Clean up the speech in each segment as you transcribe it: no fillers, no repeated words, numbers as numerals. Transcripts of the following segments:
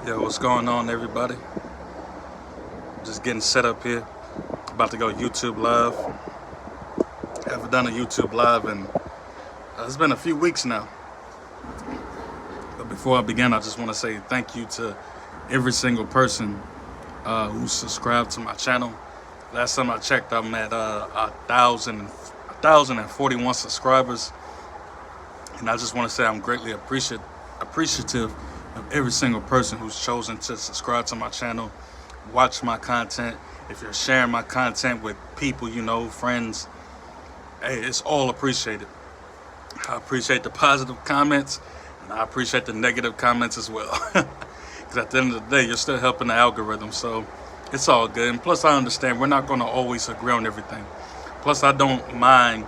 Yo, what's going on, everybody? Just getting set up here. About to go YouTube Live. Haven't done a YouTube Live in it's been a few weeks now. But before I begin, I just want to say thank you to every single person who subscribed to my channel. Last time I checked, I'm at 1,041 subscribers, and I just want to say I'm greatly appreciative of every single person who's chosen to subscribe to my channel, watch my content. If you're sharing my content with people you know, friends, hey, it's all appreciated. I appreciate the positive comments, and I appreciate the negative comments as well. Because at the end of the day, you're still helping the algorithm, so it's all good. And plus, I understand we're not going to always agree on everything. Plus, I don't mind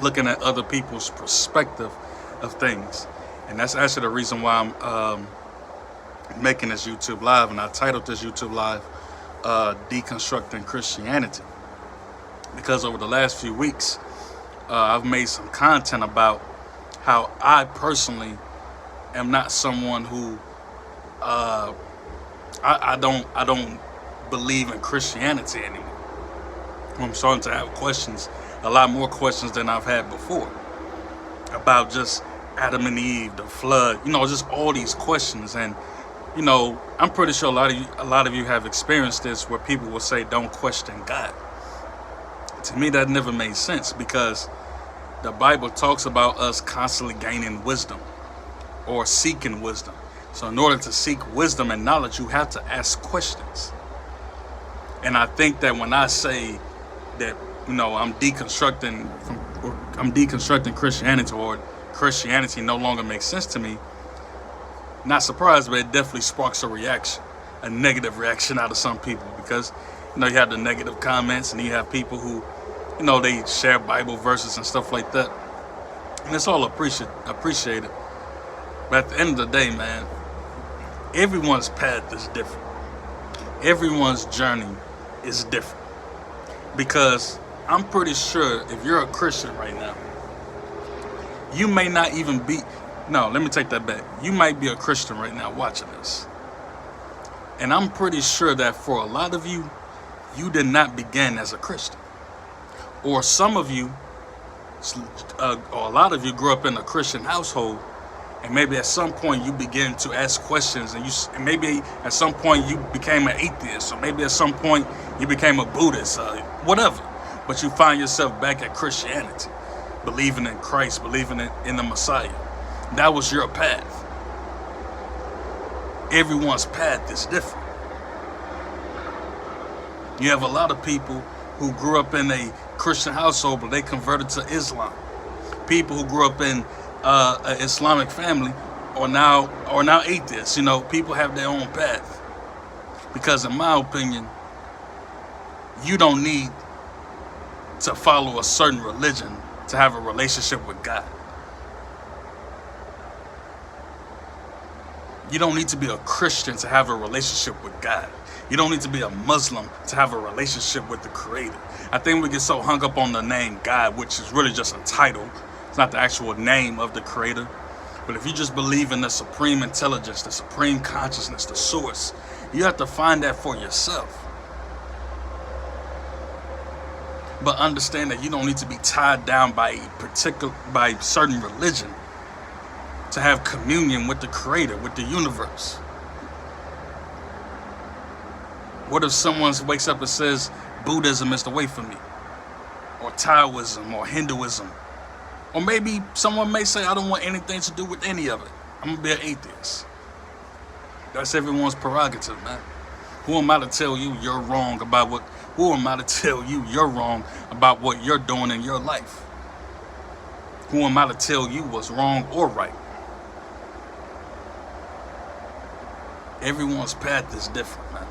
looking at other people's perspective of things. And that's actually the reason why I'm making this YouTube Live, and I titled this YouTube Live Deconstructing Christianity. Because over the last few weeks, I've made some content about how I personally am not someone who I don't believe in Christianity anymore. I'm starting to have questions, a lot more questions than I've had before, about just Adam and Eve, the flood, just all these questions. And I'm pretty sure a lot of you have experienced this, where people will say, "Don't question God." To me, that never made sense, because the Bible talks about us constantly gaining wisdom or seeking wisdom. So in order to seek wisdom and knowledge, you have to ask questions. And I think that when I say that, I'm deconstructing Christianity, or Christianity no longer makes sense to me, not surprised, but it definitely sparks a reaction, a negative reaction out of some people, because you have the negative comments, and you have people who they share Bible verses and stuff like that, and it's all appreciated. But at the end of the day, man, everyone's path is different. Everyone's journey is different, because I'm pretty sure if you're a Christian right now, you may not even be, no, let me take that back. You might be a Christian right now watching this. And I'm pretty sure that for a lot of you, you did not begin as a Christian. Or some of you, or a lot of you, grew up in a Christian household, and maybe at some point you begin to ask questions, and maybe at some point you became an atheist, or maybe at some point you became a Buddhist, whatever. But you find yourself back at Christianity, believing in Christ, believing in the Messiah. That was your path. Everyone's path is different. You have a lot of people who grew up in a Christian household, but they converted to Islam. People who grew up in an Islamic family are now atheists. People have their own path. Because in my opinion, you don't need to follow a certain religion to have a relationship with God. You don't need to be a Christian to have a relationship with God. You don't need to be a Muslim to have a relationship with the Creator. I think we get so hung up on the name God, which is really just a title. It's not the actual name of the Creator. But if you just believe in the supreme intelligence, the supreme consciousness, the source, you have to find that for yourself. But understand that you don't need to be tied down by certain religion to have communion with the Creator, with the universe. What if someone wakes up and says Buddhism is the way for me, or Taoism, or Hinduism? Or maybe someone may say, I don't want anything to do with any of it. I'm going to be an atheist. That's everyone's prerogative, man. Who am I to tell you you're wrong about what? Who am I to tell you you're wrong about what you're doing in your life? Who am I to tell you what's wrong or right? Everyone's path is different, man.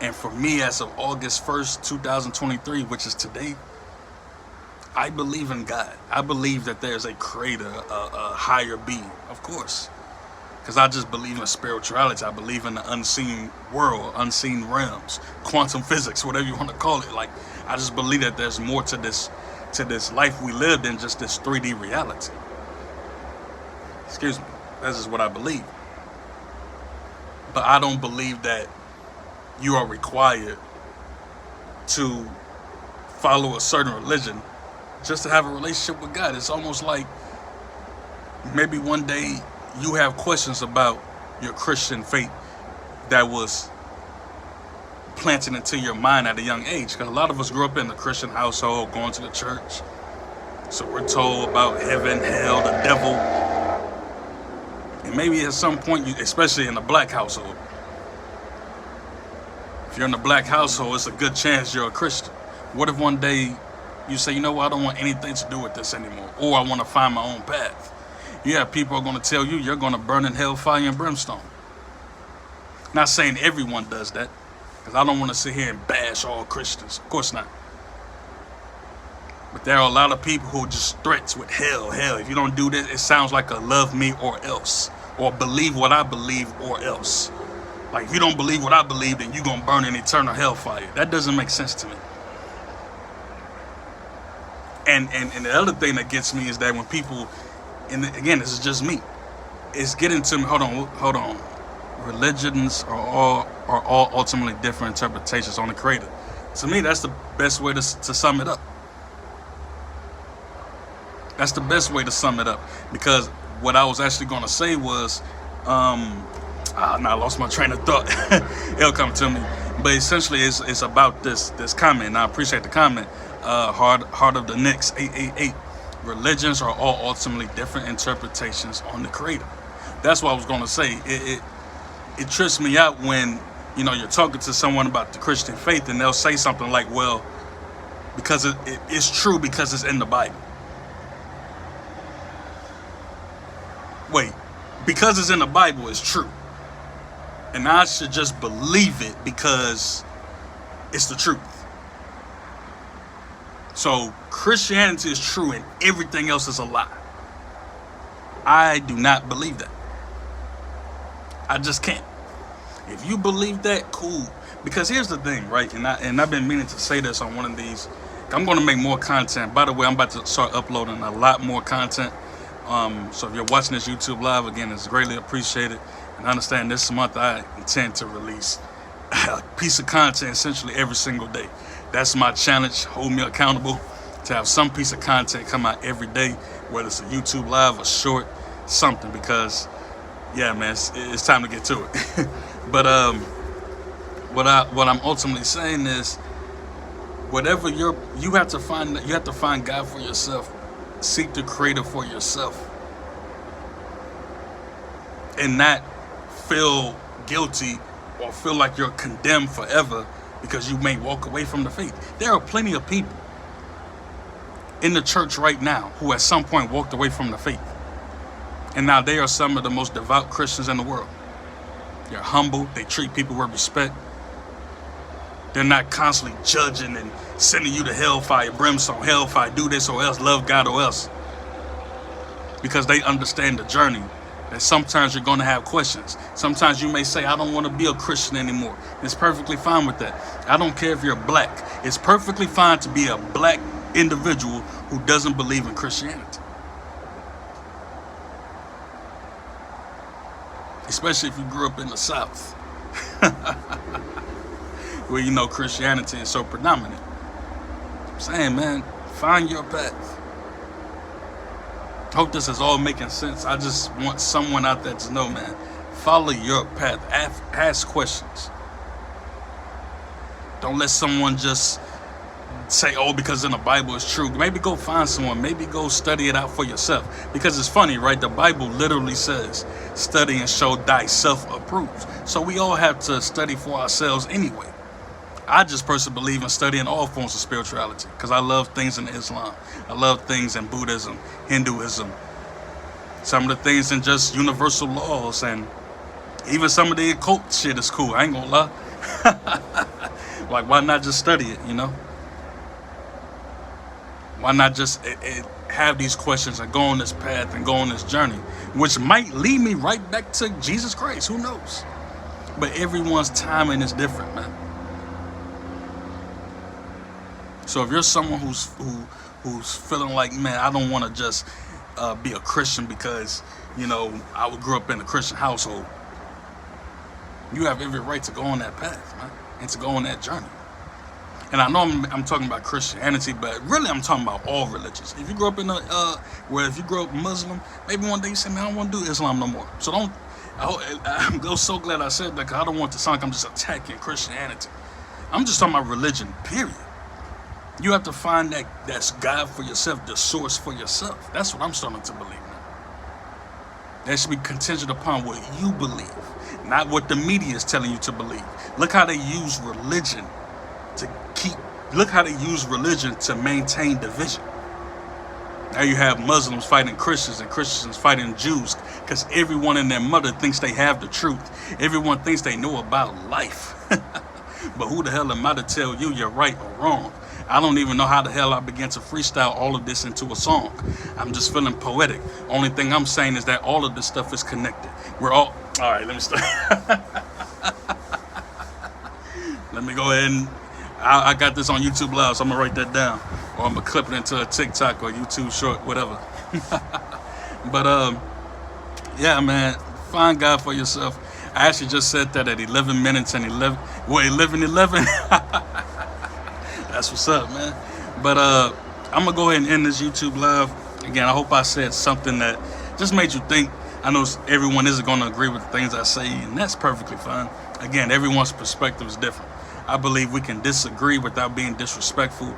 And for me, as of August 1st, 2023, which is today, I believe in God. I believe that there's a creator, a higher being, of course. Because I just believe in spirituality. I believe in the unseen world, unseen realms, quantum physics, whatever you want to call it. Like, I just believe that there's more to this life we live than just this 3D reality. Excuse me. That's just what I believe. But I don't believe that you are required to follow a certain religion just to have a relationship with God. It's almost like maybe one day you have questions about your Christian faith that was planted into your mind at a young age. Because a lot of us grew up in a Christian household, going to the church. So we're told about heaven, hell, the devil. And maybe at some point, especially in a black household, if you're in a black household, it's a good chance you're a Christian. What if one day you say, you know what, I don't want anything to do with this anymore, or I want to find my own path? You have people who are going to tell you you're going to burn in hell, fire, and brimstone. Not saying everyone does that, because I don't want to sit here and bash all Christians. Of course not. But there are a lot of people who just threats with hell. Hell, if you don't do this, it sounds like a love me or else, or believe what I believe or else. Like, if you don't believe what I believe, then you're going to burn in eternal hellfire. That doesn't make sense to me. And the other thing that gets me is that when people, and again, this is just me, it's getting to me, hold on. Religions are all ultimately different interpretations on the Creator. To me, that's the best way to sum it up. That's the best way to sum it up. Because what I was actually going to say was, I lost my train of thought. It'll come to me. But essentially, it's about this comment. And I appreciate the comment. Heart of the Knicks 888. Religions are all ultimately different interpretations on the Creator. That's what I was going to say. It trips me out when, you're talking to someone about the Christian faith and they'll say something like, well, because it's true because it's in the Bible. Wait, because it's in the Bible, it's true. And I should just believe it because it's the truth. So Christianity is true and everything else is a lie. I do not believe that. I just can't. If you believe that, cool. Because here's the thing, right? And I've been meaning to say this on one of these. I'm going to make more content. By the way, I'm about to start uploading a lot more content. So if you're watching this YouTube live, again, it's greatly appreciated. And understand this month I intend to release a piece of content essentially every single day. That's my challenge. Hold me accountable to have some piece of content come out every day, whether it's a YouTube live, a short, something. Because, yeah, man, it's time to get to it. But what I'm ultimately saying is, whatever you have to find God for yourself. Seek the Creator for yourself, and not feel guilty or feel like you're condemned forever because you may walk away from the faith. There are plenty of people in the church right now who at some point walked away from the faith, and now they are some of the most devout Christians in the world. They're humble. They treat people with respect. They're not constantly judging and sending you to hellfire, brimstone, hellfire, do this or else, love God or else. Because they understand the journey, that sometimes you're going to have questions. Sometimes you may say, I don't want to be a Christian anymore. It's perfectly fine with that. I don't care if you're black. It's perfectly fine to be a black individual who doesn't believe in Christianity. Especially if you grew up in the South. Where Christianity is so predominant. I'm saying, man, find your path. Hope this is all making sense. I just want someone out there to know, man, follow your path. Ask questions. Don't let someone just say, oh, because in the Bible it's true. Maybe go find someone. Maybe go study it out for yourself. Because it's funny, right? The Bible literally says, study and show thyself approved. So we all have to study for ourselves anyway. I just personally believe in studying all forms of spirituality because I love things in Islam. I love things in Buddhism, Hinduism, some of the things in just universal laws, and even some of the occult shit is cool. I ain't gonna lie. Like, why not just study it, Why not just have these questions and go on this path and go on this journey, which might lead me right back to Jesus Christ. Who knows? But everyone's timing is different, man. So if you're someone who's feeling like, man, I don't want to just be a Christian because, I grew up in a Christian household. You have every right to go on that path, man, and to go on that journey. And I know I'm talking about Christianity, but really I'm talking about all religions. If you grew up in if you grew up Muslim, maybe one day you say, man, I don't want to do Islam no more. So I'm so glad I said that, because I don't want to sound like I'm just attacking Christianity. I'm just talking about religion, period. You have to find that's God for yourself, the source for yourself. That's what I'm starting to believe now. That should be contingent upon what you believe, not what the media is telling you to believe. Look how they use religion to maintain division. Now you have Muslims fighting Christians and Christians fighting Jews, because everyone and their mother thinks they have the truth. Everyone thinks they know about life. But who the hell am I to tell you you're right or wrong? I don't even know how the hell I began to freestyle all of this into a song. I'm just feeling poetic. Only thing I'm saying is that all of this stuff is connected. We're all right, let me start. Let me go ahead and I got this on YouTube Live, so I'm gonna write that down, or I'm gonna clip it into a TikTok or YouTube short, whatever. But yeah, man, find God for yourself. I actually just said that at 11 minutes and 11. That's what's up, man. But I'm gonna go ahead and end this YouTube Live. Again, I hope I said something that just made you think. I know everyone isn't gonna agree with the things I say, and that's perfectly fine. Again, everyone's perspective is different. I believe we can disagree without being disrespectful,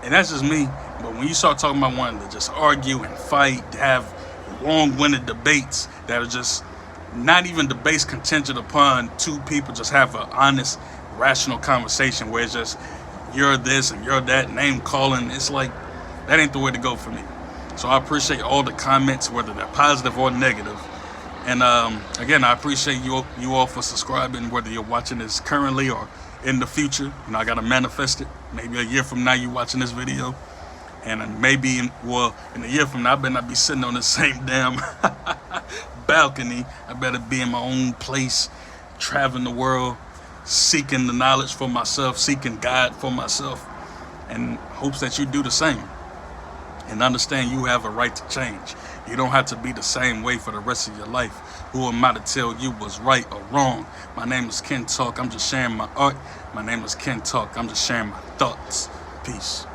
and that's just me. But when you start talking about wanting to just argue and fight, have long-winded debates that are just not even debates contingent upon two people just have an honest, rational conversation where it's just you're this and you're that, name calling, it's like that ain't the way to go for me. So I appreciate all the comments, whether they're positive or negative. And again, I appreciate you all for subscribing, whether you're watching this currently or in the future. You know, I gotta manifest it. Maybe a year from now you watching this video, and maybe in a year from now I better not be sitting on the same damn balcony. I better be in my own place, traveling the world, seeking the knowledge for myself, seeking God for myself, and hopes that you do the same. And understand you have a right to change. You don't have to be the same way for the rest of your life. Who am I to tell you what's right or wrong? My name is Ken Talk. I'm just sharing my art. My name is Ken Talk. I'm just sharing my thoughts. Peace.